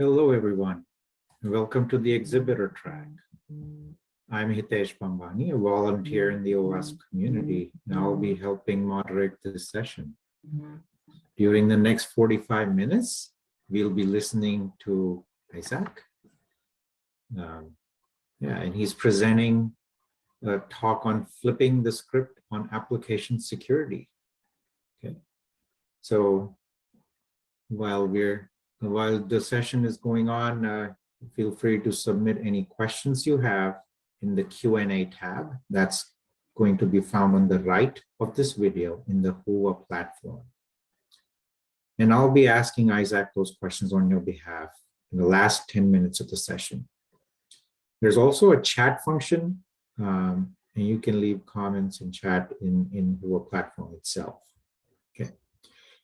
Hello, everyone. Welcome to the Exhibitor track. I'm Hitesh Pambani, a volunteer in the OWASP community, and I'll be helping moderate this session. During the next 45 minutes, we'll be listening to Isaac. And he's presenting a talk on flipping the script on application security. Okay, so while the session is going on, feel free to submit any questions you have in the Q&A tab. That's going to be found on the right of this video in the HUA platform. And I'll be asking Isaac those questions on your behalf in the last 10 minutes of the session. There's also a chat function, and you can leave comments in chat in HUA platform itself. Okay,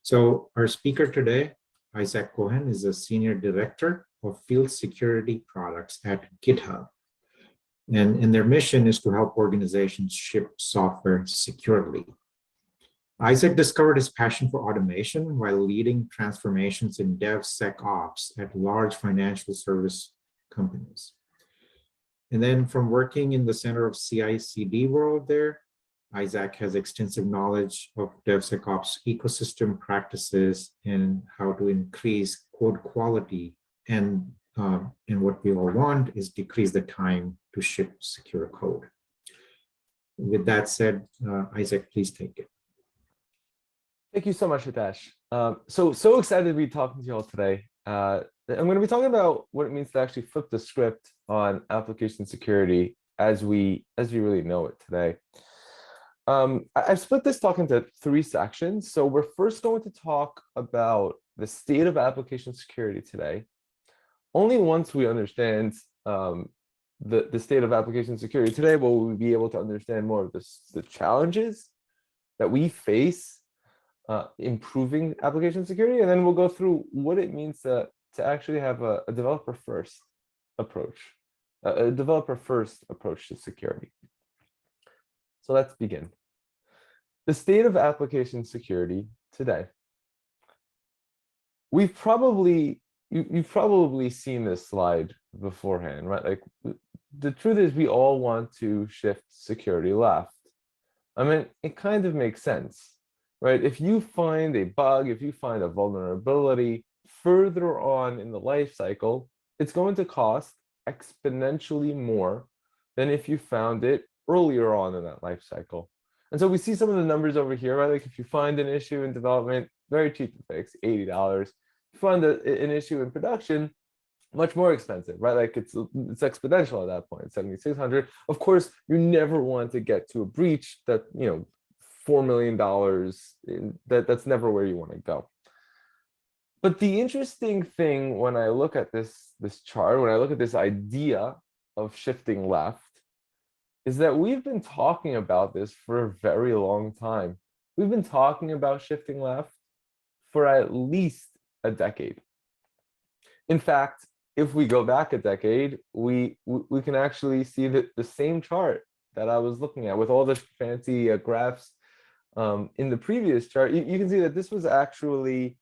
so our speaker today, Isaac Cohen, is a Senior Director of Field Security Products at GitHub. And their mission is to help organizations ship software securely. Isaac discovered his passion for automation while leading transformations in DevSecOps at large financial service companies. And then from working in the center of CI/CD world there, Isaac has extensive knowledge of DevSecOps ecosystem practices and how to increase code quality. And what we all want is decrease the time to ship secure code. With that said, Isaac, please take it. Thank you so much, Hitesh. So excited to be talking to you all today. I'm going to be talking about what it means to actually flip the script on application security as we really know it today. I've split this talk into 3 sections. So we're first going to talk about the state of application security today. Only once we understand the state of application security today will we be able to understand more of the challenges that we face improving application security, and then we'll go through what it means to actually have a developer-first approach, to security. So let's begin. The state of application security today. You've probably seen this slide beforehand, right? Like the truth is we all want to shift security left. I mean, it kind of makes sense, right? If you find a bug, if you find a vulnerability further on in the life cycle, it's going to cost exponentially more than if you found it earlier on in that life cycle. And so we see some of the numbers over here, right? Like if you find an issue in development, very cheap to fix, $80. If you find an issue in production, much more expensive, right? Like it's exponential at that point, $7,600. Of course, you never want to get to a breach that, $4 million, that's never where you want to go. But the interesting thing when I look at this chart, when I look at this idea of shifting left, is that we've been talking about this for a very long time. We've been talking about shifting left for at least a decade. In fact, if we go back a decade, we can actually see the same chart that I was looking at with all the fancy graphs in the previous chart. You can see that this was actually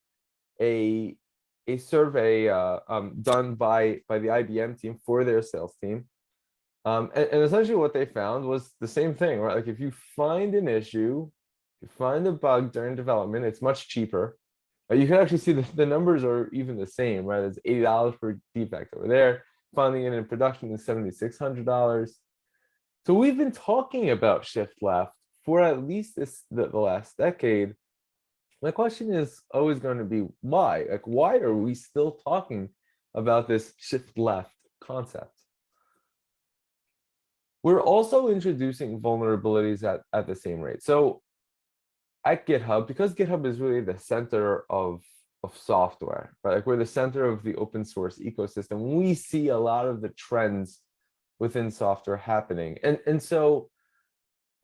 a survey done by the IBM team for their sales team. And essentially what they found was the same thing, right? Like if you find an issue, if you find a bug during development, it's much cheaper. You can actually see the numbers are even the same, right? It's $80 per defect over there. Finding it in production is $7,600. So we've been talking about shift left for at least the last decade. My question is always going to be why? Like, why are we still talking about this shift left concept? We're also introducing vulnerabilities at the same rate. So at GitHub, because GitHub is really the center of software, right? Like we're the center of the open source ecosystem. We see a lot of the trends within software happening. And so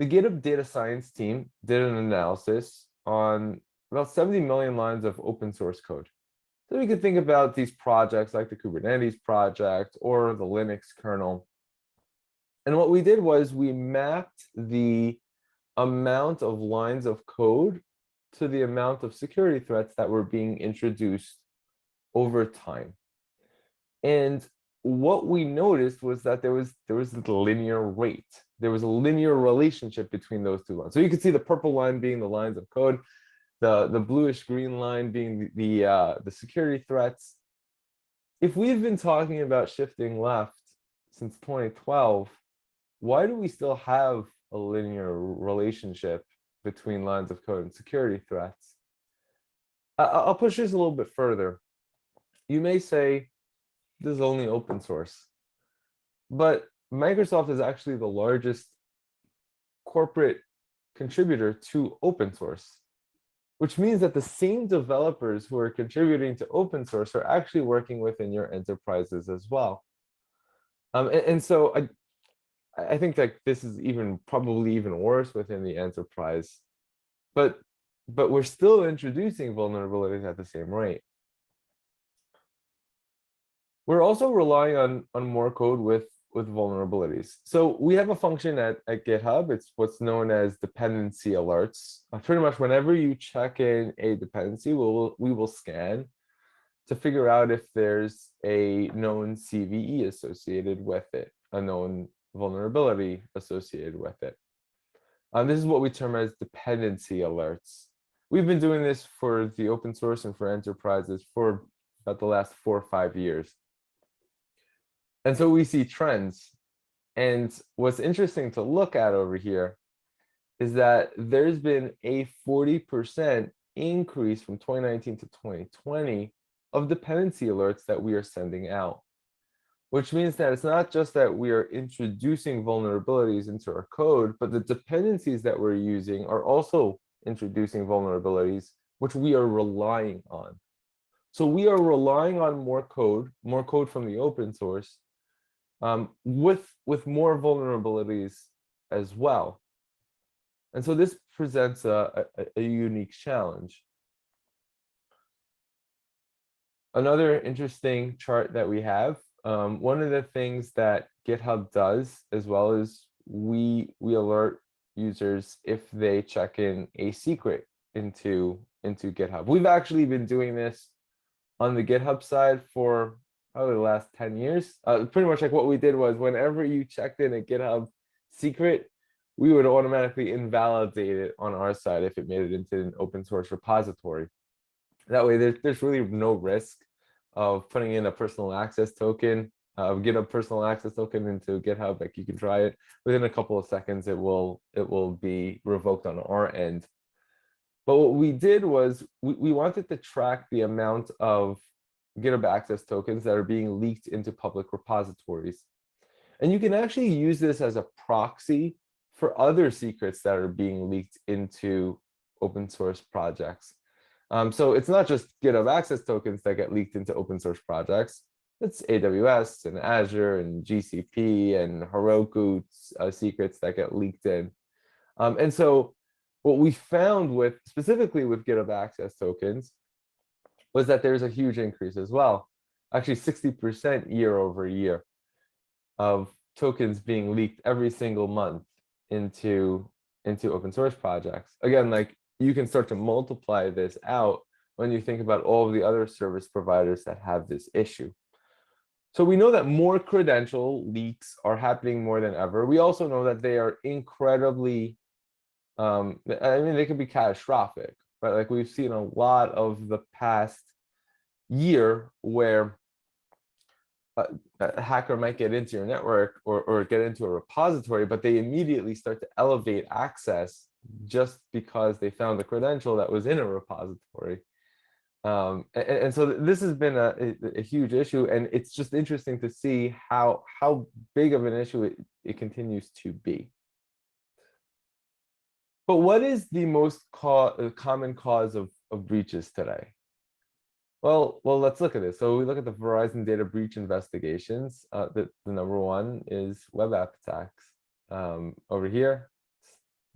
the GitHub data science team did an analysis on about 70 million lines of open source code. So we could think about these projects like the Kubernetes project or the Linux kernel. And what we did was we mapped the amount of lines of code to the amount of security threats that were being introduced over time. And what we noticed was that there was a linear rate. There was a linear relationship between those two lines. So you can see the purple line being the lines of code, the bluish green line being the security threats. If we've been talking about shifting left since 2012, why do we still have a linear relationship between lines of code and security threats? I'll push this a little bit further. You may say this is only open source, but Microsoft is actually the largest corporate contributor to open source, which means that the same developers who are contributing to open source are actually working within your enterprises as well. And so I think that this is probably even worse within the enterprise, but we're still introducing vulnerabilities at the same rate. We're also relying on more code with vulnerabilities. So we have a function at GitHub. It's what's known as dependency alerts. Pretty much whenever you check in a dependency, we will scan to figure out if there's a known CVE associated with it, a known vulnerability associated with it. This is what we term as dependency alerts. We've been doing this for the open source and for enterprises for about the last 4 or 5 years. And so we see trends. And what's interesting to look at over here is that there's been a 40% increase from 2019 to 2020 of dependency alerts that we are sending out, which means that it's not just that we are introducing vulnerabilities into our code, but the dependencies that we're using are also introducing vulnerabilities, which we are relying on. So we are relying on more code from the open source, with more vulnerabilities as well. And so this presents a unique challenge. Another interesting chart that we have, one of the things that GitHub does, as well as we alert users if they check in a secret into GitHub. We've actually been doing this on the GitHub side for probably the last 10 years. Pretty much like what we did was whenever you checked in a GitHub secret, we would automatically invalidate it on our side if it made it into an open source repository. That way there's really no risk of putting in a personal access token, GitHub personal access token into GitHub. Like you can try it within a couple of seconds, it will be revoked on our end. But what we did was we wanted to track the amount of GitHub access tokens that are being leaked into public repositories. And you can actually use this as a proxy for other secrets that are being leaked into open source projects. So it's not just GitHub access tokens that get leaked into open source projects. It's AWS and Azure and GCP and Heroku secrets that get leaked in. And so what we found specifically with GitHub access tokens was that there's a huge increase as well. Actually 60% year over year of tokens being leaked every single month into open source projects. Again, like you can start to multiply this out when you think about all of the other service providers that have this issue. So we know that more credential leaks are happening more than ever. We also know that they are incredibly, they can be catastrophic, right? Like we've seen a lot of the past year where a hacker might get into your network or get into a repository, but they immediately start to elevate access just because they found the credential that was in a repository. And so this has been a huge issue, and it's just interesting to see how big of an issue it continues to be. But what is the most common cause of breaches today? Well, let's look at this. So we look at the Verizon data breach investigations. The number one is web app attacks. Over here,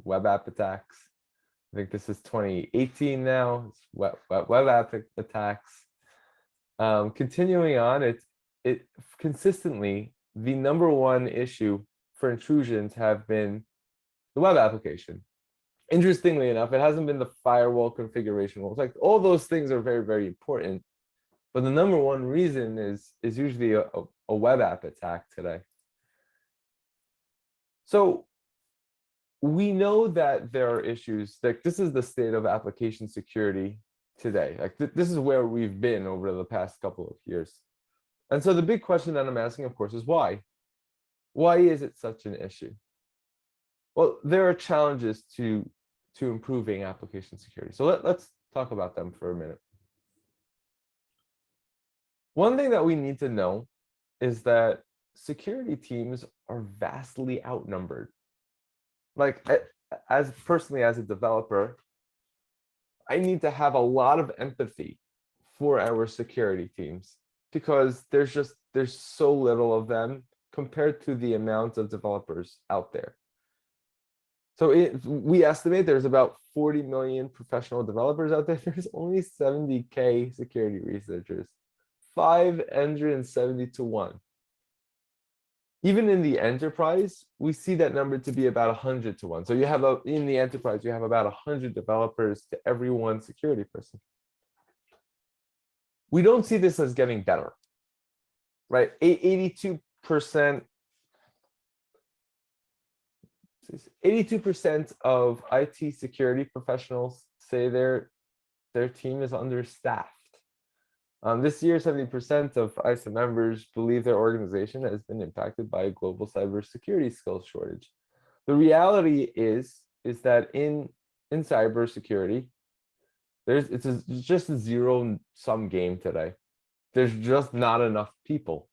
web app attacks. I think this is 2018 now. It's web app attacks. Continuing on, it consistently the number one issue for intrusions have been the web application. Interestingly enough, it hasn't been the firewall configuration rules. Like all those things are very, very important. But the number one reason is usually a web app attack today. So we know that there are issues, like this is the state of application security today. Like this is where we've been over the past couple of years. And so the big question that I'm asking, of course, is why? Why is it such an issue? Well, there are challenges to improving application security. So let's talk about them for a minute. One thing that we need to know is that security teams are vastly outnumbered. Like as personally as a developer, I need to have a lot of empathy for our security teams because there's so little of them compared to the amount of developers out there. So we estimate there's about 40 million professional developers out there. There's only 70K security researchers, 570 to 1. Even in the enterprise, we see that number to be about 100 to 1. So you have in the enterprise, you have about 100 developers to every one security person. We don't see this as getting better, right? 82% of IT security professionals say their team is understaffed. This year, 70% of ISA members believe their organization has been impacted by a global cybersecurity skills shortage. The reality is that in cybersecurity, it's just a zero-sum game today. There's just not enough people.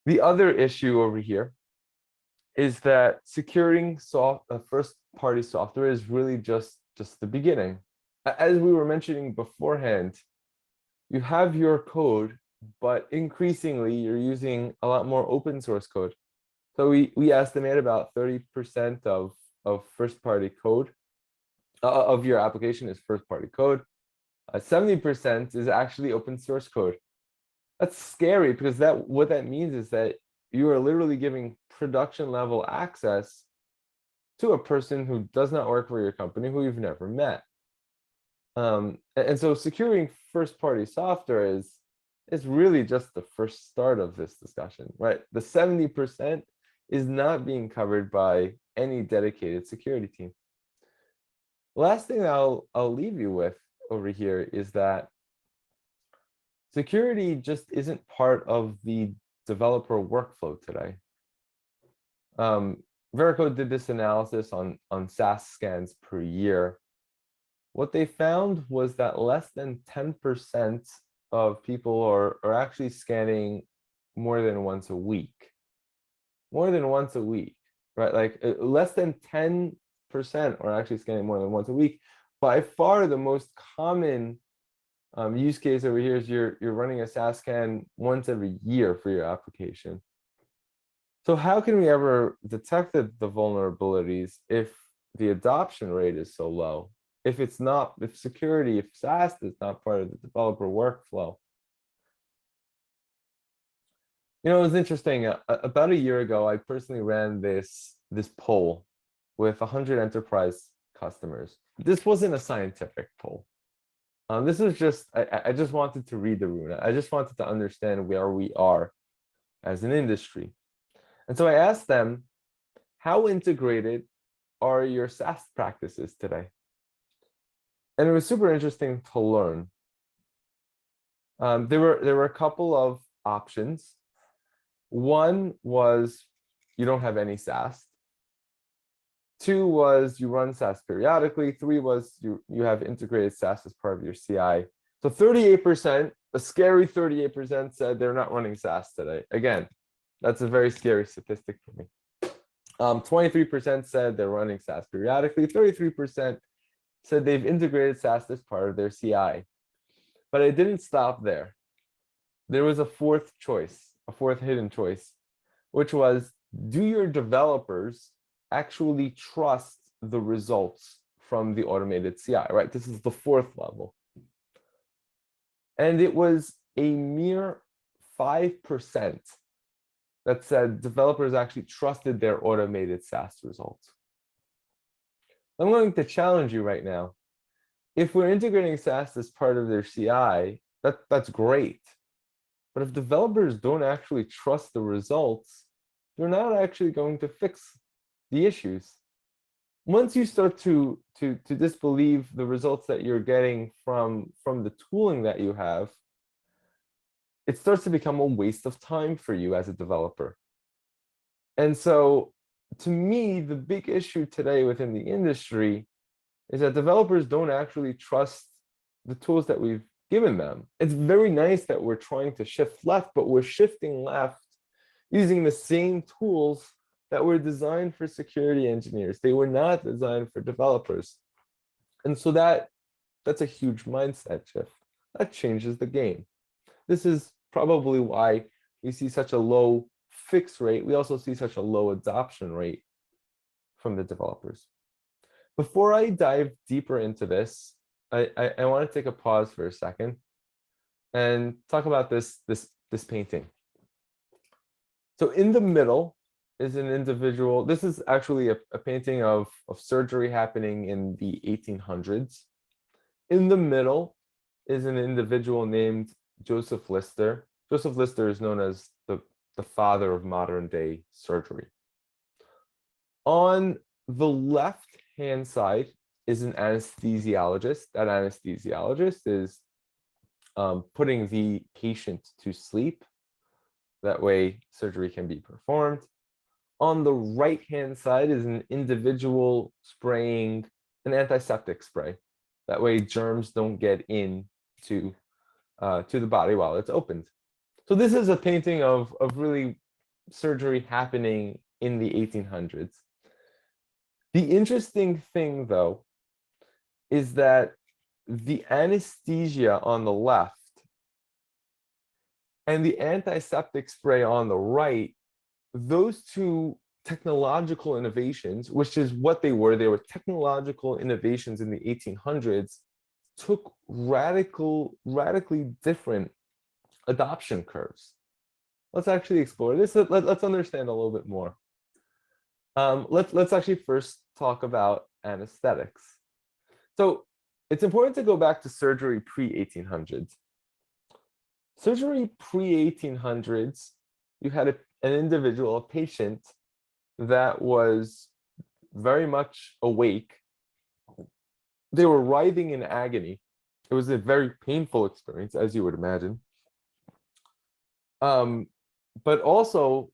The other issue over here is that securing first-party software is really just the beginning. As we were mentioning beforehand, you have your code, but increasingly you're using a lot more open source code. So we estimate about 30% of first-party code of your application is first-party code. 70% is actually open source code. That's scary because what that means is that you are literally giving production level access to a person who does not work for your company, who you've never met. And so securing first-party software is really just the first start of this discussion, right? The 70% is not being covered by any dedicated security team. The last thing I'll leave you with over here is that security just isn't part of the developer workflow today. Veracode did this analysis on SaaS scans per year. What they found was that less than 10% of people are actually scanning more than once a week. More than once a week, right? Like less than 10% are actually scanning more than once a week. By far, the most common use case over here is you're running a SaaS scan once every year for your application. So how can we ever detect the vulnerabilities if the adoption rate is so low? If SaaS is not part of the developer workflow. You know, it was interesting. About a year ago, I personally ran this poll with 100 enterprise customers. This wasn't a scientific poll. This was just, I just wanted to read the room. I just wanted to understand where we are as an industry. And so I asked them, how integrated are your SaaS practices today? And it was super interesting to learn. There were a couple of options. One was you don't have any SaaS. 2 was you run SaaS periodically. 3 was you have integrated SaaS as part of your CI. So 38%, a scary 38% said they're not running SaaS today. Again, that's a very scary statistic for me. 23% said they're running SaaS periodically. 33% said they've integrated SaaS as part of their CI. But it didn't stop there. There was a fourth choice, a fourth hidden choice, which was, do your developers actually trust the results from the automated CI, right? This is the fourth level. And it was a mere 5% that said developers actually trusted their automated SaaS results. I'm going to challenge you right now. if we're integrating SaaS as part of their CI, that's great. But if developers don't actually trust the results, they're not actually going to fix the issues. Once you start to disbelieve the results that you're getting from the tooling that you have, it starts to become a waste of time for you as a developer. And so to me, the big issue today within the industry is that developers don't actually trust the tools that we've given them. It's very nice that we're trying to shift left, but we're shifting left using the same tools that were designed for security engineers. They were not designed for developers. And so that's a huge mindset shift. That changes the game. This is probably why we see such a low fix rate. We also see such a low adoption rate from the developers. Before I dive deeper into this, I want to take a pause for a second and talk about this painting. So in the middle is an individual. This is actually a painting of surgery happening in the 1800s. In the middle is an individual named Joseph Lister. Joseph Lister is known as the father of modern day surgery. On the left-hand side is an anesthesiologist. That anesthesiologist is putting the patient to sleep. That way surgery can be performed. On the right-hand side is an individual spraying an antiseptic spray. That way germs don't get into to the body while it's opened. So this is a painting of really surgery happening in the 1800s. The interesting thing, though, is that the anesthesia on the left and the antiseptic spray on the right, those two technological innovations, which is what they were technological innovations in the 1800s, took radically different adoption curves. Let's actually explore this. Let's understand a little bit more. Let's actually first talk about anesthetics. So it's important to go back to surgery pre-1800s. Surgery pre-1800s, you had an individual, a patient, that was very much awake. They were writhing in agony. It was a very painful experience, as you would imagine. But also,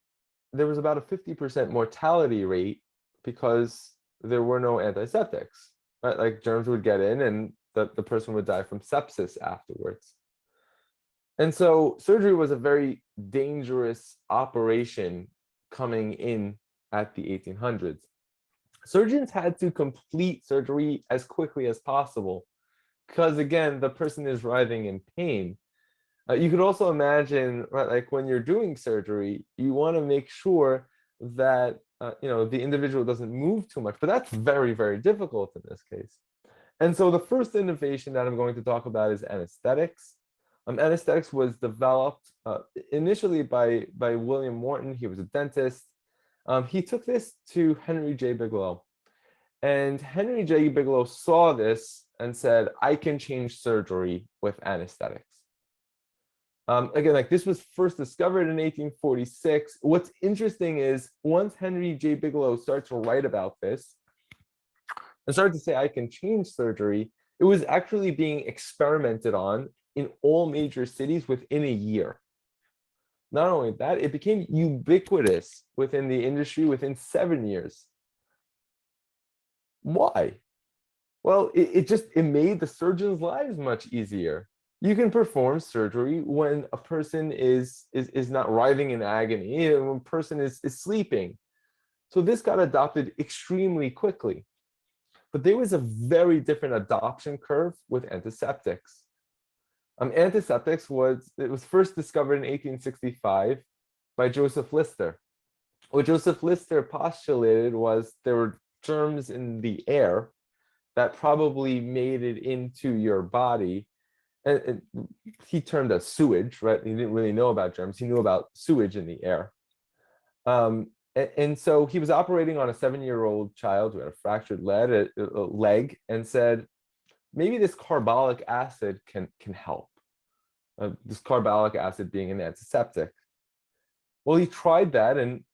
there was about a 50% mortality rate because there were no antiseptics, right? Like germs would get in and the person would die from sepsis afterwards. And so surgery was a very dangerous operation coming in at the 1800s. Surgeons had to complete surgery as quickly as possible because, again, the person is writhing in pain. You could also imagine, right, like when you're doing surgery, you want to make sure that the individual doesn't move too much, but that's very, very difficult in this case. And so the first innovation that I'm going to talk about is anesthetics. Anesthetics was developed initially by William Morton. He was a dentist. He took this to Henry J. Bigelow. And Henry J. Bigelow saw this and said, I can change surgery with anesthetics. Again, like this was first discovered in 1846. What's interesting is once Henry J. Bigelow started to write about this and started to say, I can change surgery, it was actually being experimented on in all major cities within a year. Not only that, it became ubiquitous within the industry within 7 years. Why? Well, it made the surgeons' lives much easier. You can perform surgery when a person is not writhing in agony, when a person is sleeping. So this got adopted extremely quickly. But there was a very different adoption curve with antiseptics. Antiseptics was first discovered in 1865 by Joseph Lister. What Joseph Lister postulated was there were germs in the air that probably made it into your body. And he termed as sewage, right? He didn't really know about germs. He knew about sewage in the air. And so he was operating on a 7-year-old child who had a fractured leg and said, maybe this carbolic acid can help. This carbolic acid being an antiseptic. Well, he tried that and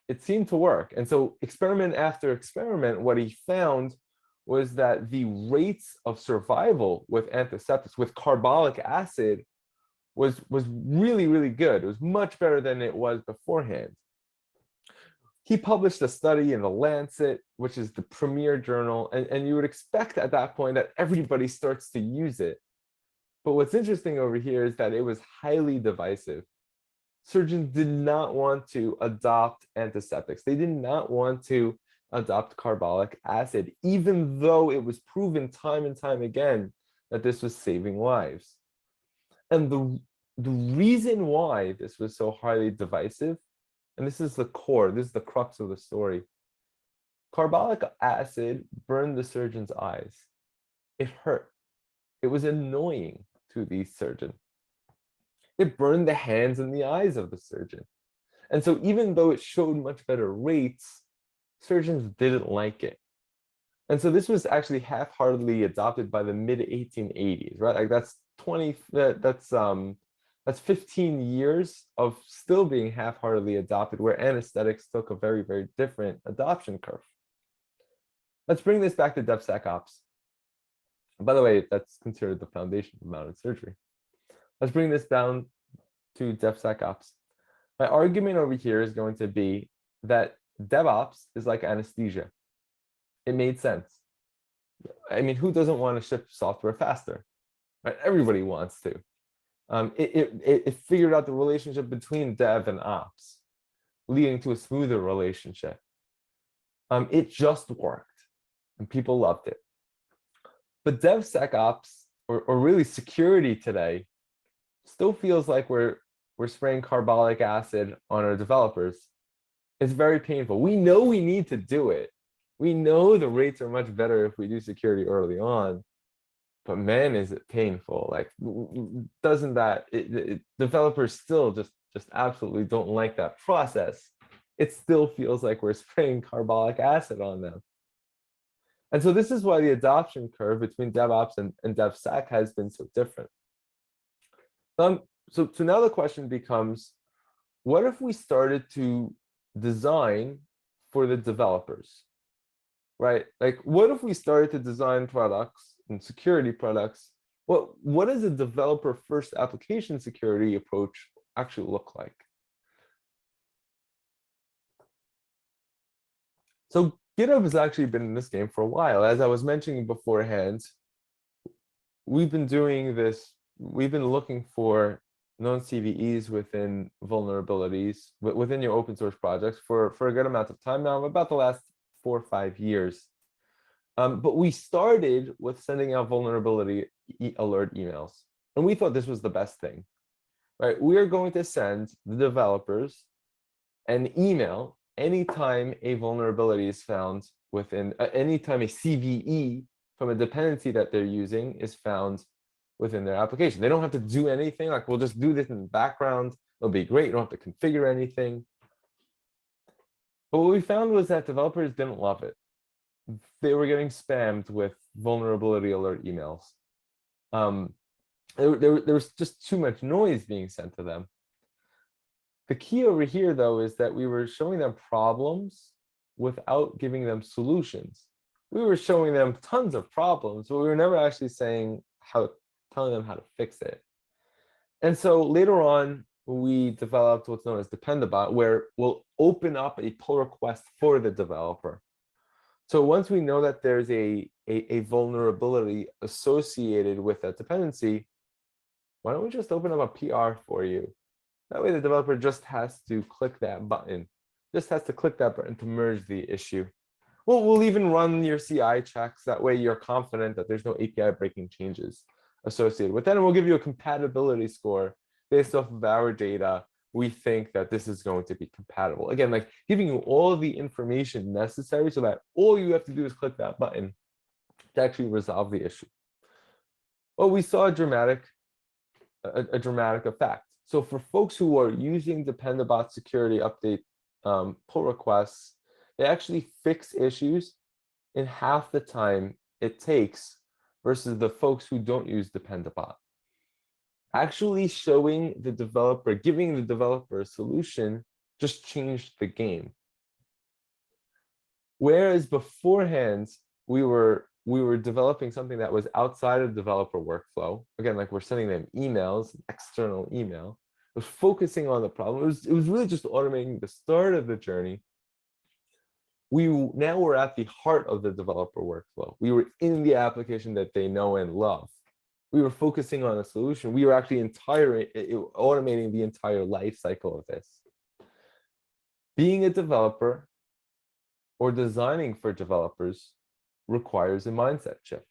it seemed to work. And so experiment after experiment, what he found was that the rates of survival with antiseptics, with carbolic acid, was really, really good. It was much better than it was beforehand. He published a study in the Lancet, which is the premier journal, and you would expect at that point that everybody starts to use it. But what's interesting over here is that it was highly divisive. Surgeons did not want to adopt antiseptics. They did not want to adopt carbolic acid, even though it was proven time and time again that this was saving lives. And the reason why this was so highly divisive, and this is the core, this is the crux of the story. Carbolic acid burned the surgeon's eyes. It hurt. It was annoying to the surgeon. It burned the hands and the eyes of the surgeon. And so even though it showed much better rates, surgeons didn't like it. And so this was actually half-heartedly adopted by the mid-1880s, right? Like that's 15 years of still being half-heartedly adopted, where anesthetics took a very, very different adoption curve. Let's bring this back to DevSecOps. By the way, that's considered the foundation of mounted surgery. Let's bring this down to DevSecOps. My argument over here is going to be that DevOps is like anesthesia. It made sense. I mean, who doesn't want to ship software faster? Right? Everybody wants to. It figured out the relationship between dev and ops, leading to a smoother relationship. It just worked, and people loved it. But DevSecOps, or really security today, still feels like we're spraying carbolic acid on our developers. It's very painful. We know we need to do it. We know the rates are much better if we do security early on, but man, is it painful. Like, doesn't that, developers still just absolutely don't like that process. It still feels like we're spraying carbolic acid on them. And so this is why the adoption curve between DevOps and DevSec has been so different. So now the question becomes, what if we started to design for the developers, right? Like, what if we started to design products and security products? What does a developer first application security approach actually look like? So GitHub has actually been in this game for a while. As I was mentioning beforehand, we've been doing this, we've been looking for known CVEs within vulnerabilities, within your open source projects for a good amount of time now, about the last 4 or 5 years. But we started with sending out vulnerability alert emails. And we thought this was the best thing, right? We are going to send the developers an email anytime a vulnerability is found within, anytime a CVE from a dependency that they're using is found within their application. They don't have to do anything. Like, we'll just do this in the background. It'll be great. You don't have to configure anything. But what we found was that developers didn't love it. They were getting spammed with vulnerability alert emails. There was just too much noise being sent to them. The key over here, though, is that we were showing them problems without giving them solutions. We were showing them tons of problems, but we were never actually telling them how to fix it. And so later on, we developed what's known as Dependabot, where we'll open up a pull request for the developer. So once we know that there's a vulnerability associated with that dependency, why don't we just open up a PR for you? That way the developer just has to click that button, to merge the issue. We'll even run your CI checks. That way you're confident that there's no API breaking changes associated with that. And we'll give you a compatibility score based off of our data. We think that this is going to be compatible. Again, like giving you all the information necessary so that all you have to do is click that button to actually resolve the issue. Well, we saw a dramatic effect. So for folks who are using Dependabot security update pull requests, they actually fix issues in half the time it takes versus the folks who don't use depend upon. Actually showing the developer, giving the developer a solution just changed the game. Whereas beforehand, we were developing something that was outside of developer workflow. Again, like we're sending them emails, external email. It was focusing on the problem. It was really just automating the start of the journey. Now we're at the heart of the developer workflow. We were in the application that they know and love. We were focusing on a solution. We were actually automating the entire life cycle of this. Being a developer or designing for developers requires a mindset shift.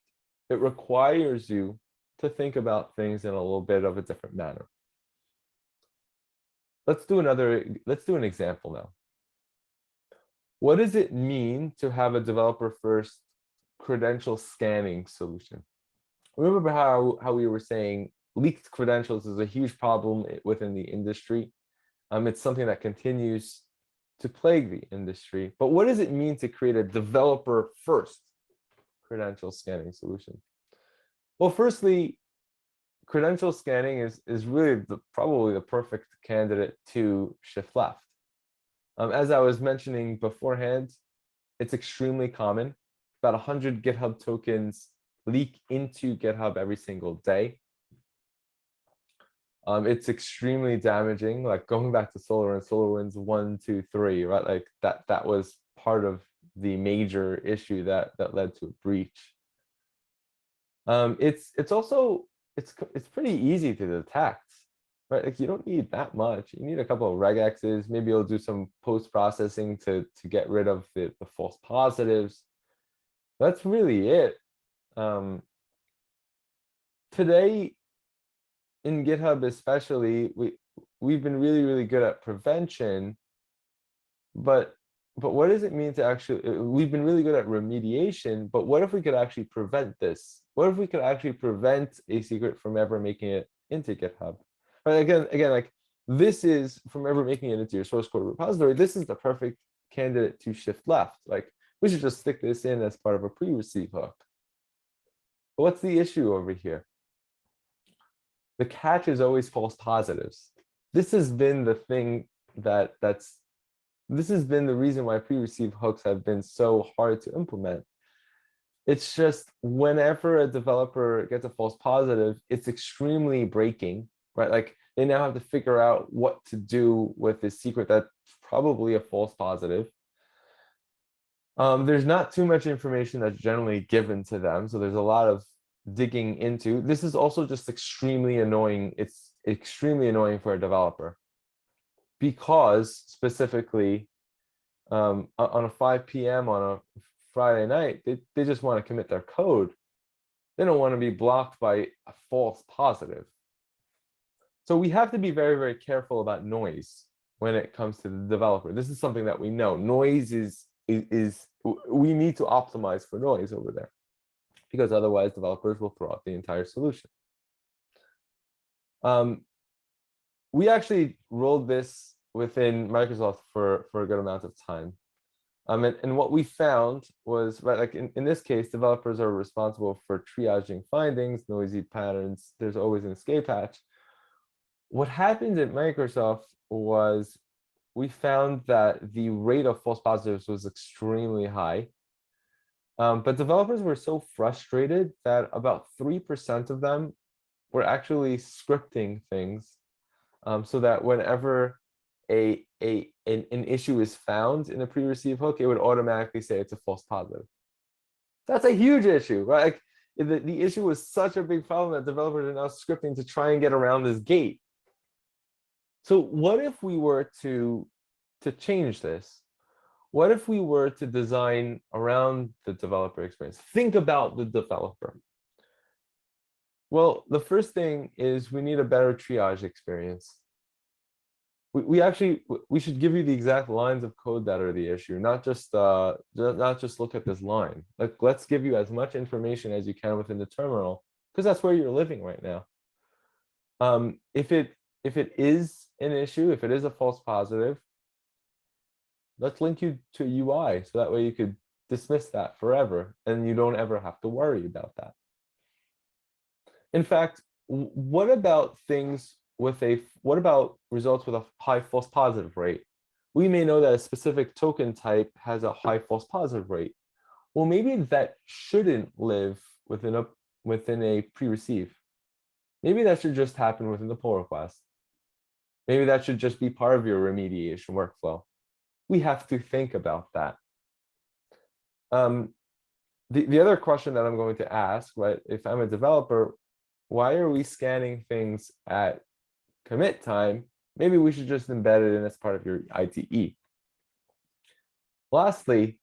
It requires you to think about things in a little bit of a different manner. Let's do an example now. What does it mean to have a developer first credential scanning solution? Remember how we were saying leaked credentials is a huge problem within the industry. It's something that continues to plague the industry. But what does it mean to create a developer first credential scanning solution? Well, firstly, credential scanning is really probably the perfect candidate to shift left. As I was mentioning beforehand, it's extremely common. About 100 GitHub tokens leak into GitHub every single day. It's extremely damaging, like going back to SolarWinds 1, 2, 3, right? Like that was part of the major issue that led to a breach. It's also pretty easy to detect, right? Like you don't need that much. You need a couple of regexes. Maybe you'll do some post-processing to get rid of the false positives. That's really it. Today in GitHub especially, we've been really good at prevention, but what does it mean to actually, we've been really good at remediation, but what if we could actually prevent this? What if we could actually prevent a secret from ever making it into GitHub? Right, again, like this is from ever making it into your source code repository, this is the perfect candidate to shift left. Like we should just stick this in as part of a pre-receive hook. But what's the issue over here? The catch is always false positives. This has been the thing this has been the reason why pre-receive hooks have been so hard to implement. It's just whenever a developer gets a false positive, it's extremely breaking, right? Like they now have to figure out what to do with this secret that's probably a false positive. There's not too much information that's generally given to them, so there's a lot of digging into. This is also just extremely annoying. It's extremely annoying for a developer because specifically on a 5 p.m. on a Friday night, they just want to commit their code. They don't want to be blocked by a false positive. So we have to be very careful about noise when it comes to the developer. This is something that we know. Noise is we need to optimize for noise over there, because otherwise developers will throw out the entire solution. We actually rolled this within Microsoft for a good amount of time. And what we found was, right, like in this case, developers are responsible for triaging findings, noisy patterns. There's always an escape hatch. What happened at Microsoft was we found that the rate of false positives was extremely high. But developers were so frustrated that about 3% of them were actually scripting things so that whenever an issue is found in a pre-receive hook, it would automatically say it's a false positive. That's a huge issue, right? Like the issue was such a big problem that developers are now scripting to try and get around this gate. So what if we were to change this? What if we were to design around the developer experience? Think about the developer. Well, the first thing is we need a better triage experience. We should give you the exact lines of code that are the issue, not just look at this line. Like let's give you as much information as you can within the terminal, because that's where you're living right now. If it is an issue, if it is a false positive, let's link you to UI so that way you could dismiss that forever and you don't ever have to worry about that. In fact, what about what about results with a high false positive rate? We may know that a specific token type has a high false positive rate. Well, maybe that shouldn't live within a pre-receive. Maybe that should just happen within the pull request. Maybe that should just be part of your remediation workflow. We have to think about that. The other question that I'm going to ask, right, if I'm a developer, why are we scanning things at commit time? Maybe we should just embed it in as part of your ITE. Lastly,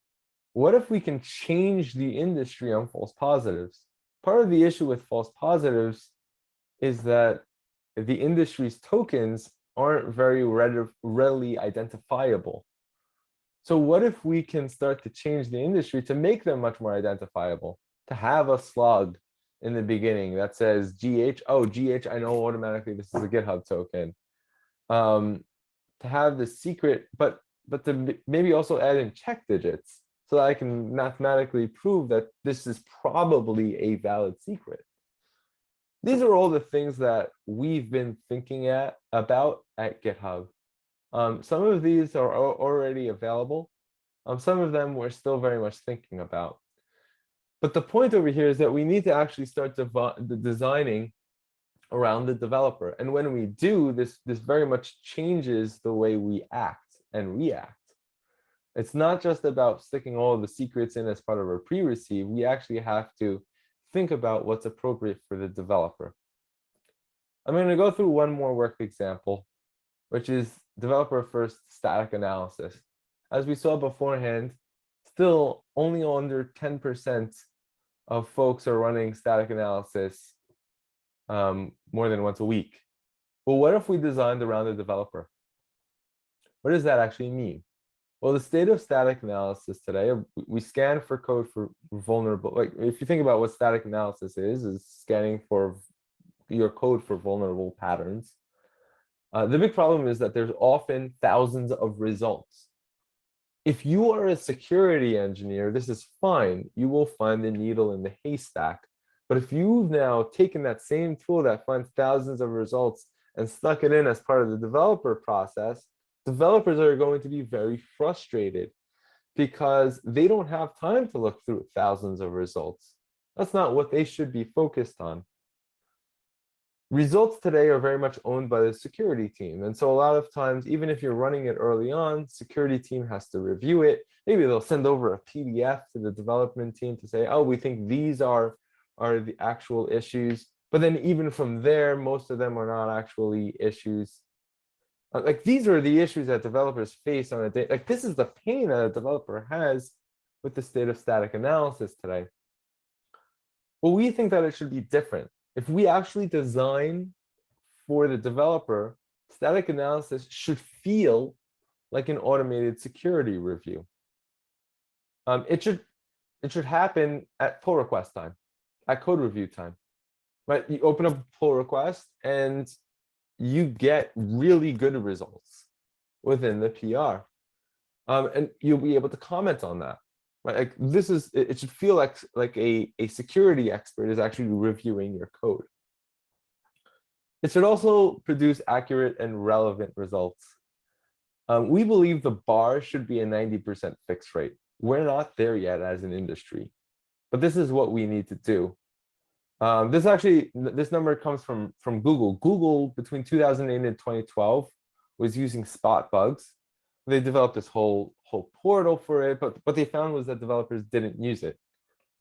what if we can change the industry on false positives? Part of the issue with false positives is that the industry's tokens aren't very readily identifiable. So what if we can start to change the industry to make them much more identifiable, to have a slug in the beginning that says GH, oh, GH, I know automatically this is a GitHub token. To have the secret, but to maybe also add in check digits so that I can mathematically prove that this is probably a valid secret. These are all the things that we've been thinking about at GitHub. Some of these are already available. Some of them we're still very much thinking about. But the point over here is that we need to actually start designing around the developer. And when we do, this very much changes the way we act and react. It's not just about sticking all of the secrets in as part of our pre-receive. We actually have to think about what's appropriate for the developer. I'm going to go through one more work example, which is developer first static analysis. As we saw beforehand, still only under 10% of folks are running static analysis more than once a week. Well, what if we designed around the developer? What does that actually mean? Well, the state of static analysis today, we scan for code for vulnerable, like if you think about what static analysis is scanning for your code for vulnerable patterns. The big problem is that there's often thousands of results. If you are a security engineer, this is fine. You will find the needle in the haystack. But if you've now taken that same tool that finds thousands of results and stuck it in as part of the developer process, developers are going to be very frustrated because they don't have time to look through thousands of results. That's not what they should be focused on. Results today are very much owned by the security team. And so a lot of times, even if you're running it early on, security team has to review it. Maybe they'll send over a PDF to the development team to say, oh, we think these are the actual issues. But then even from there, most of them are not actually issues. Like these are the issues that developers face on a day. Like this is the pain that a developer has with the state of static analysis today. Well, we think that it should be different. If we actually design for the developer, static analysis should feel like an automated security review. It should happen at pull request time, at code review time, right? You open up a pull request and you get really good results within the PR, and you'll be able to comment on that. Right? Like this is, it should feel like a security expert is actually reviewing your code. It should also produce accurate and relevant results. We believe the bar should be a 90% fix rate. We're not there yet as an industry, but this is what we need to do. This number comes from Google. Google between 2008 and 2012 was using spot bugs. They developed this whole portal for it, but what they found was that developers didn't use it.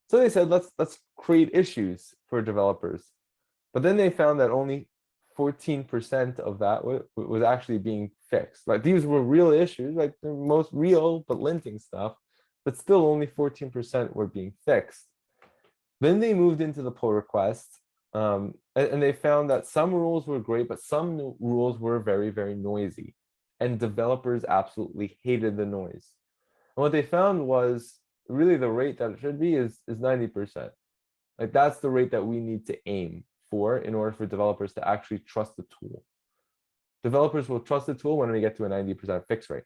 So they said, let's create issues for developers. But then they found that only 14% of that was actually being fixed. Like these were real issues, like the most real but linting stuff, but still only 14% were being fixed. Then they moved into the pull request, and they found that some rules were great, but some rules were very, very noisy. And developers absolutely hated the noise. And what they found was really the rate that it should be is 90%. Like that's the rate that we need to aim for in order for developers to actually trust the tool. Developers will trust the tool when we get to a 90% fix rate.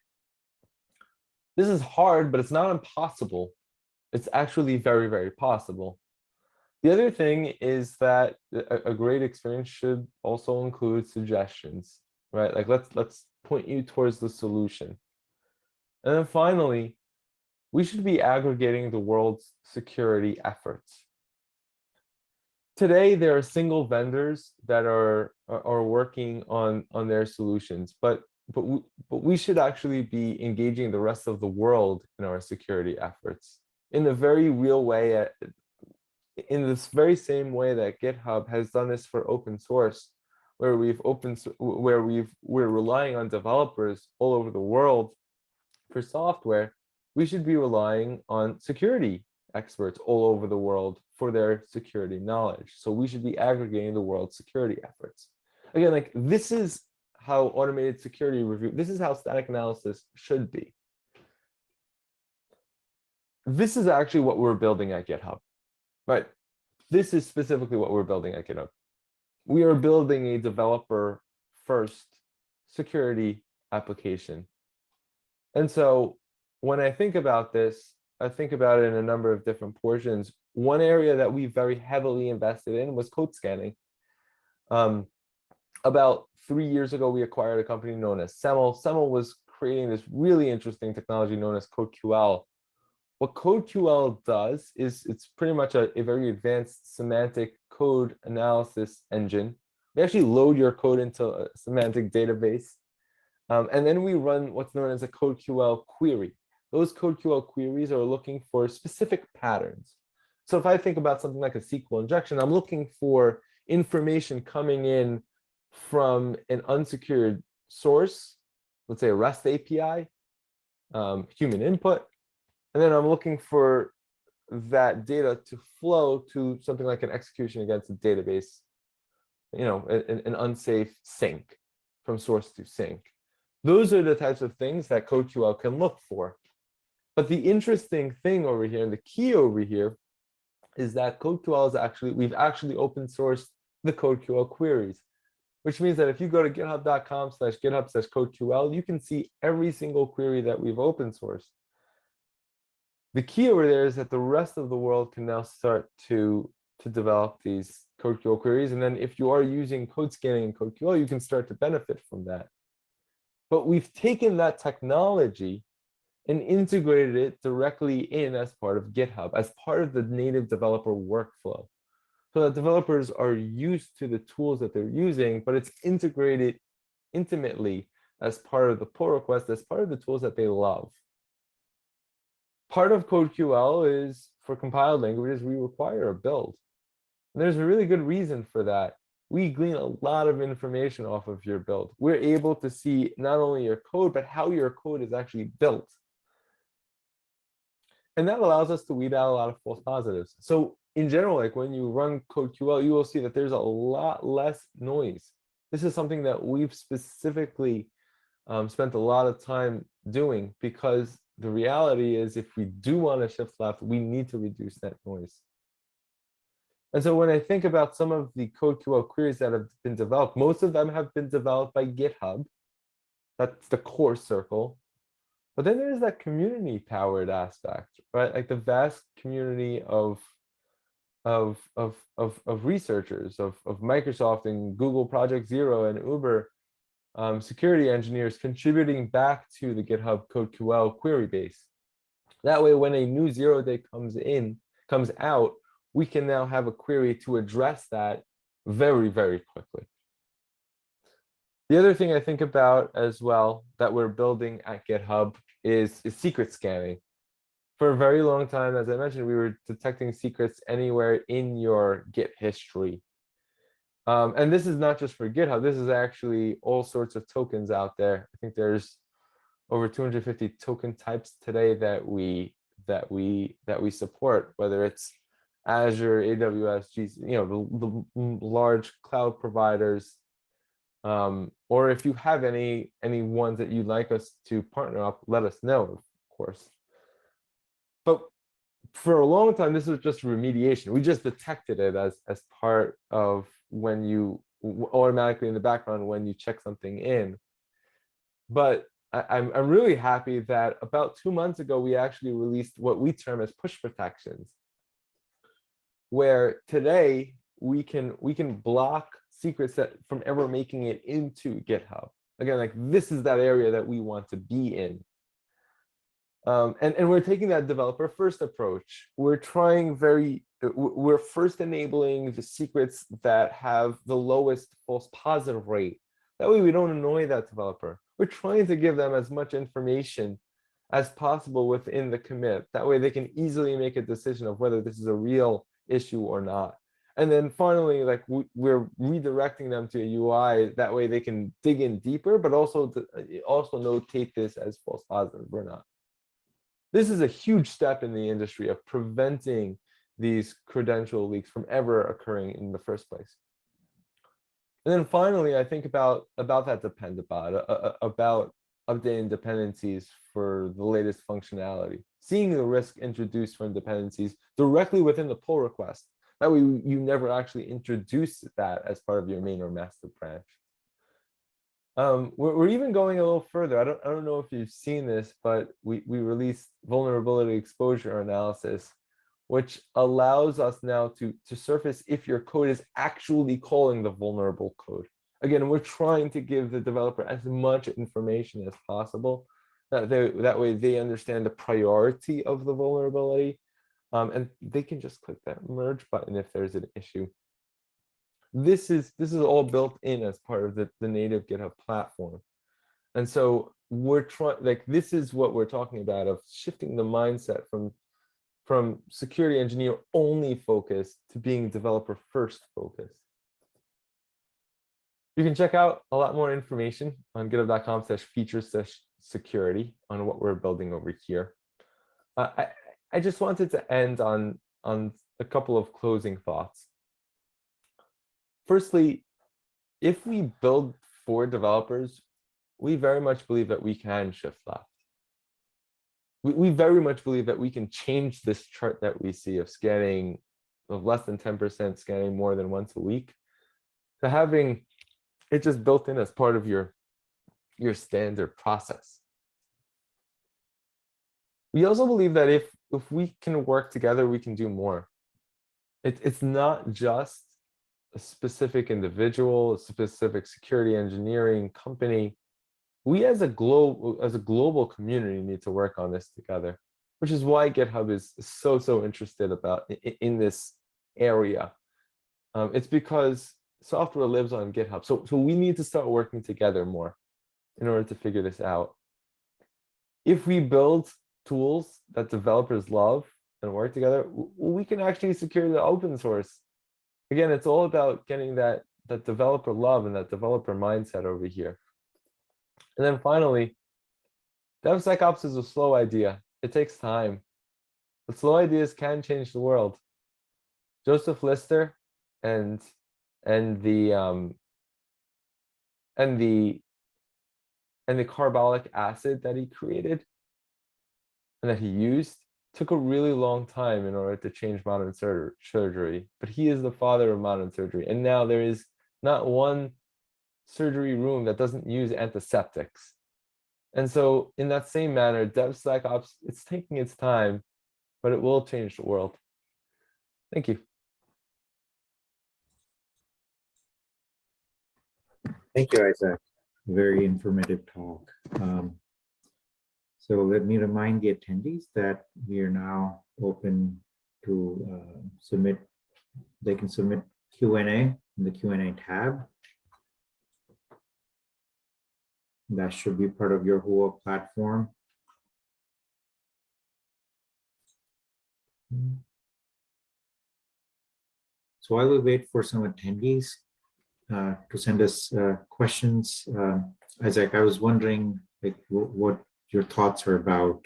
This is hard, but it's not impossible. It's actually very, very possible. The other thing is that a great experience should also include suggestions, right? Like let's point you towards the solution. And then finally, we should be aggregating the world's security efforts. Today, there are single vendors that are working on their solutions, but we should actually be engaging the rest of the world in our security efforts in a very real way, in this very same way that GitHub has done this for open source, where we're relying on developers all over the world for software. We should be relying on security experts all over the world for their security knowledge. So we should be aggregating the world's security efforts. Again, like this is how automated security review, this is how static analysis should be. This is actually what we're building at GitHub, right? This is specifically what we're building at GitHub. We are building a developer first security application. And so when I think about this, I think about it in a number of different portions. One area that we very heavily invested in was code scanning. About 3 years ago, we acquired a company known as Semel. Semel was creating this really interesting technology known as CodeQL. What CodeQL does is it's pretty much a very advanced semantic code analysis engine. We actually load your code into a semantic database. And then we run what's known as a CodeQL query. Those CodeQL queries are looking for specific patterns. So if I think about something like a SQL injection, I'm looking for information coming in from an unsecured source, let's say a REST API, human input, and then I'm looking for that data to flow to something like an execution against a database, an unsafe sync from source to sync. Those are the types of things that CodeQL can look for. But the interesting thing over here, and the key over here, is that CodeQL is we've actually open sourced the CodeQL queries, which means that if you go to github.com/github/CodeQL, you can see every single query that we've open sourced. The key over there is that the rest of the world can now start to develop these CodeQL queries. And then if you are using code scanning in CodeQL, you can start to benefit from that. But we've taken that technology and integrated it directly in as part of GitHub, as part of the native developer workflow. So that developers are used to the tools that they're using, but it's integrated intimately as part of the pull request, as part of the tools that they love. Part of CodeQL is, for compiled languages, we require a build. And there's a really good reason for that. We glean a lot of information off of your build. We're able to see not only your code, but how your code is actually built. And that allows us to weed out a lot of false positives. So in general, like when you run CodeQL, you will see that there's a lot less noise. This is something that we've specifically spent a lot of time doing, because the reality is if we do want to shift left, we need to reduce that noise. And so when I think about some of the CodeQL queries that have been developed, most of them have been developed by GitHub. That's the core circle. But then there's that community-powered aspect, right? Like the vast community of researchers, of Microsoft and Google Project Zero and Uber security engineers contributing back to the GitHub CodeQL query base. That way, when a new 0-day comes out, we can now have a query to address that very, very quickly. The other thing I think about as well that we're building at GitHub is secret scanning. For a very long time, as I mentioned, we were detecting secrets anywhere in your Git history. And this is not just for GitHub. This is actually all sorts of tokens out there. I think there's over 250 token types today that we support, whether it's Azure, AWS, the large cloud providers, or if you have any ones that you'd like us to partner up, let us know, of course. But for a long time, this was just remediation. We just detected it as part of when you automatically in the background when you check something in. But I'm really happy that about 2 months ago, we actually released what we term as push protections. where today we can block secrets that from ever making it into GitHub. Again, like this is that area that we want to be in. And we're taking that developer first approach. We're first enabling the secrets that have the lowest false positive rate. That way we don't annoy that developer. We're trying to give them as much information as possible within the commit. That way they can easily make a decision of whether this is a real issue or not. And then finally, like we're redirecting them to a UI. That way they can dig in deeper, but also notate this as false positive or not. This is a huge step in the industry of preventing these credential leaks from ever occurring in the first place. And then finally, I think about that about updating dependencies for the latest functionality, seeing the risk introduced from dependencies directly within the pull request. That way you never actually introduce that as part of your main or master branch. We're even going a little further. I don't know if you've seen this, but we released vulnerability exposure analysis, which allows us now to surface if your code is actually calling the vulnerable code. Again, we're trying to give the developer as much information as possible. That way they understand the priority of the vulnerability, and they can just click that merge button if there's an issue. This is all built in as part of the native GitHub platform. And so we're trying, like, this is what we're talking about, of shifting the mindset from security engineer only focused to being developer first focused. You can check out a lot more information on github.com/features/security on what we're building over here. I just wanted to end on a couple of closing thoughts. Firstly, if we build for developers, we very much believe that we can shift left. We very much believe that we can change this chart that we see of scanning of less than 10% scanning more than once a week to having it just built in as part of your standard process. We also believe that if we can work together, we can do more. It's not just a specific individual, a specific security engineering company. We as a global community need to work on this together, which is why GitHub is so interested in this area. It's because software lives on GitHub. So we need to start working together more in order to figure this out. If we build tools that developers love and work together, we can actually secure the open source. Again, it's all about getting that developer love and that developer mindset over here. And then finally, DevSecOps is a slow idea. It takes time. But slow ideas can change the world. Joseph Lister and the carbolic acid that he created and that he used took a really long time in order to change modern surgery, but he is the father of modern surgery. And now there is not one surgery room that doesn't use antiseptics. And so in that same manner, DevSecOps, it's taking its time, but it will change the world. Thank you. Thank you, Isaac. Very informative talk. So let me remind the attendees that we are now open to submit. They can submit Q&A in the Q&A tab. That should be part of your Hua platform. So while we wait for some attendees to send us questions, Isaac, I was wondering, like, what your thoughts are about,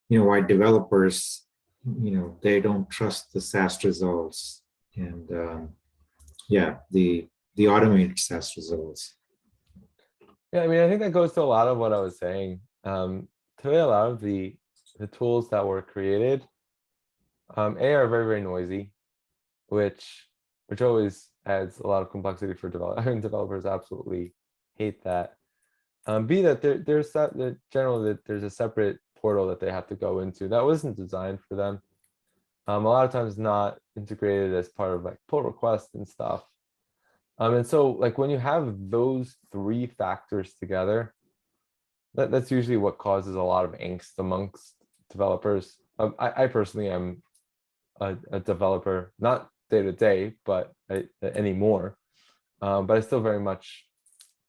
why developers, they don't trust the SAST results and the automated SAST results. Yeah, I mean, I think that goes to a lot of what I was saying. Today, a lot of the tools that were created, are very, very noisy, which always adds a lot of complexity for developers. I mean, developers absolutely hate that. B, that there's generally there's a separate portal that they have to go into that wasn't designed for them. A lot of times not integrated as part of like pull requests and stuff. And so like when you have those three factors together, that's usually what causes a lot of angst amongst developers. I personally am a developer, not day to day, but anymore. But I still very much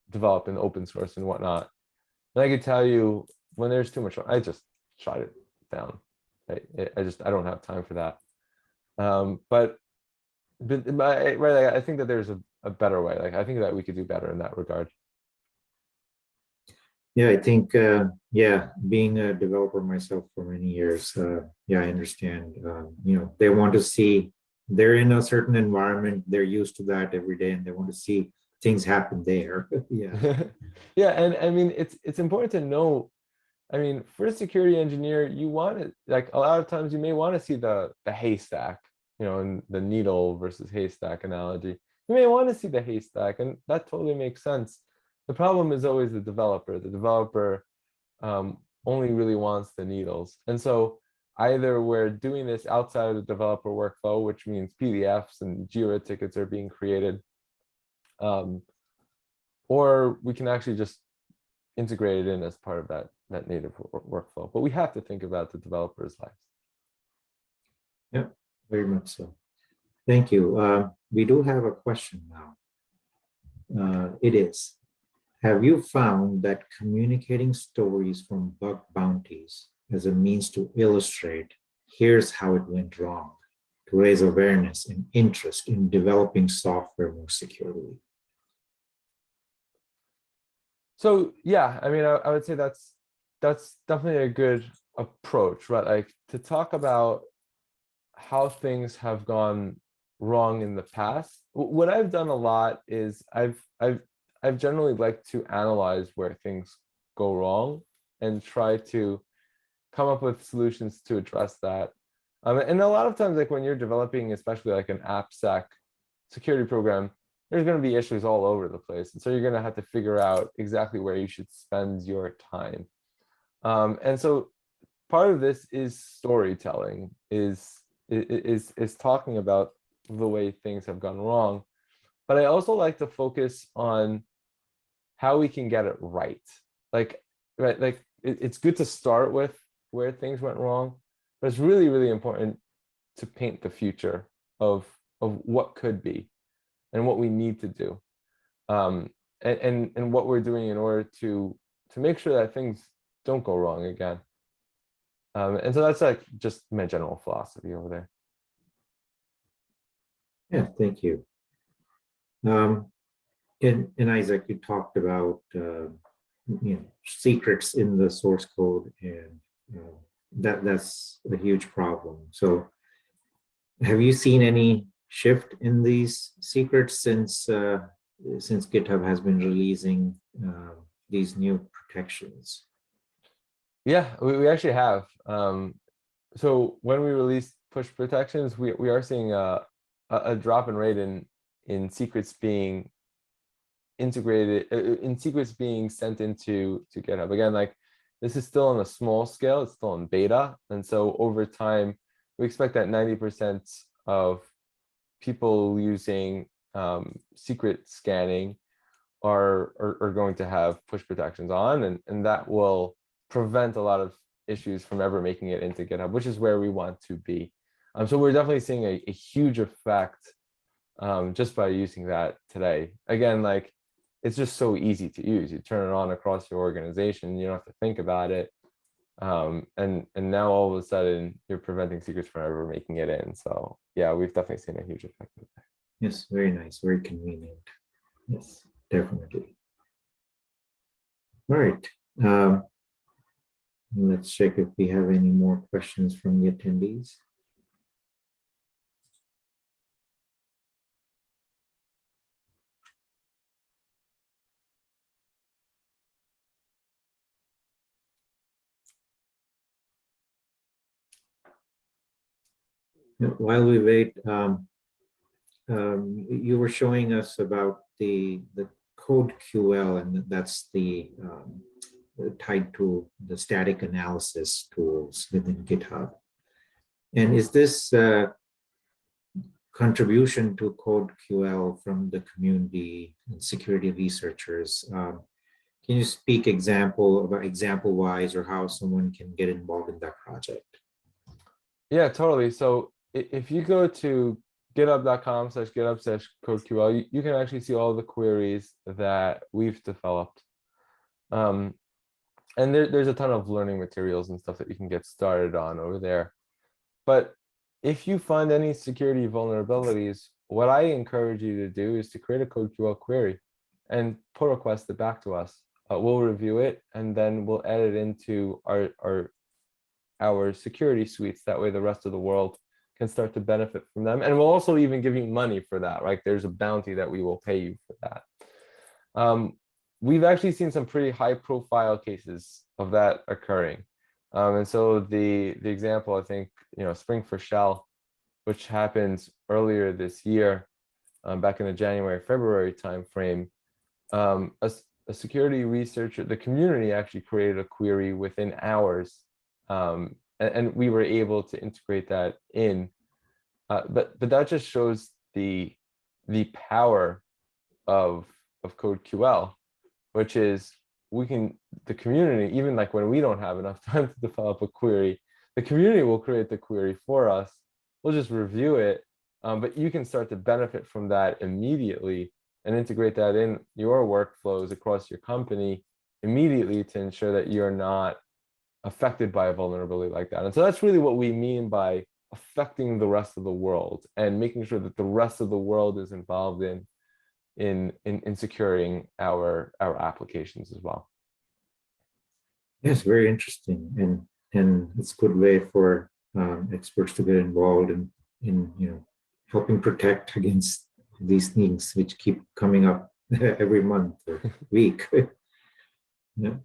develop in open source and whatnot. And I can tell you when there's too much, I just shut it down. I don't have time for that. But right, I think that there's a better way. Like I think that we could do better in that regard. Yeah, I think, yeah, being a developer myself for many years, yeah, I understand. They want to see, they're in a certain environment, they're used to that every day, and they want to see things happen there. Yeah. Yeah, and I mean, it's important to know. I mean, for a security engineer, you want to, like, a lot of times you may want to see the haystack, in the needle versus haystack analogy. You may want to see the haystack, and that totally makes sense. The problem is always the developer. The developer only really wants the needles. And so either we're doing this outside of the developer workflow, which means PDFs and Jira tickets are being created, or we can actually just integrate it in as part of that native workflow. But we have to think about the developer's lives. Yeah, very much so. Thank you. We do have a question now. It is, have you found that communicating stories from bug bounties as a means to illustrate, here's how it went wrong, to raise awareness and interest in developing software more securely? So yeah, I mean, I would say that's definitely a good approach, right? Like to talk about how things have gone wrong in the past. What I've done a lot is I've generally liked to analyze where things go wrong and try to come up with solutions to address that. And a lot of times, like when you're developing, especially like an AppSec security program, there's going to be issues all over the place. And so you're going to have to figure out exactly where you should spend your time. And so part of this is storytelling, is talking about the way things have gone wrong. But I also like to focus on how we can get it right. Like, right, like it's good to start with where things went wrong, but it's really, really important to paint the future of what could be and what we need to do, and what we're doing in order to make sure that things don't go wrong again. And so that's like just my general philosophy over there. Yeah, thank you. And Isaac, you talked about secrets in the source code, and that's a huge problem. So, have you seen any shift in these secrets since GitHub has been releasing these new protections? Yeah, we actually have. So when we release push protections, we are seeing a drop in rate in secrets being integrated, in secrets being sent into GitHub. Again, like this is still on a small scale, it's still in beta. And so over time, we expect that 90% of people using secret scanning are going to have push protections on, and that will prevent a lot of issues from ever making it into GitHub, which is where we want to be. So we're definitely seeing a huge effect just by using that today. Again, like it's just so easy to use. You turn it on across your organization, you don't have to think about it. And now all of a sudden you're preventing secrets from ever making it in. So yeah, we've definitely seen a huge effect of that. Yes, very nice, very convenient. Yes, definitely. All right. Let's check if we have any more questions from the attendees. While we wait, you were showing us about the code QL, and that's the tied to the static analysis tools within GitHub. And is this contribution to CodeQL from the community and security researchers? Can you speak example-wise or how someone can get involved in that project? Yeah, totally. So if you go to github.com/github/CodeQL, you can actually see all the queries that we've developed. And there's a ton of learning materials and stuff that you can get started on over there. But if you find any security vulnerabilities, what I encourage you to do is to create a CodeQL query and pull request it back to us. We'll review it, and then we'll add it into our security suites. That way the rest of the world can start to benefit from them. And we'll also even give you money for that, right? There's a bounty that we will pay you for that. We've actually seen some pretty high profile cases of that occurring. And so the example, I think, Spring for Shell, which happened earlier this year, back in the January, February timeframe, a security researcher, the community actually created a query within hours, and we were able to integrate that in. But that just shows the power of CodeQL, which is the community, even like when we don't have enough time to develop a query, the community will create the query for us. We'll just review it, but you can start to benefit from that immediately and integrate that in your workflows across your company immediately to ensure that you're not affected by a vulnerability like that. And so that's really what we mean by affecting the rest of the world and making sure that the rest of the world is involved in securing our applications as well. Yes, very interesting, and it's a good way for experts to get involved in helping protect against these things which keep coming up every month or week. Yeah.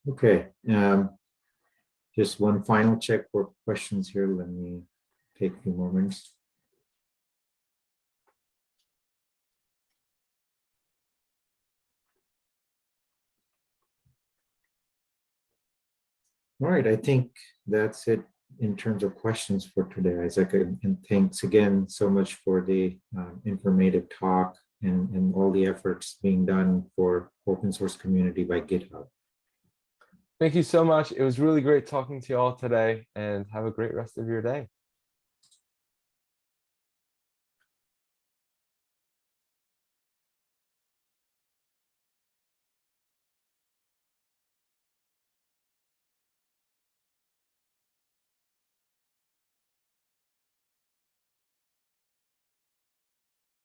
Okay. Just one final check for questions here. Let me take a few moments. All right, I think that's it in terms of questions for today, Isaac. And thanks again so much for the informative talk and all the efforts being done for open source community by GitHub. Thank you so much. It was really great talking to you all today, and have a great rest of your day.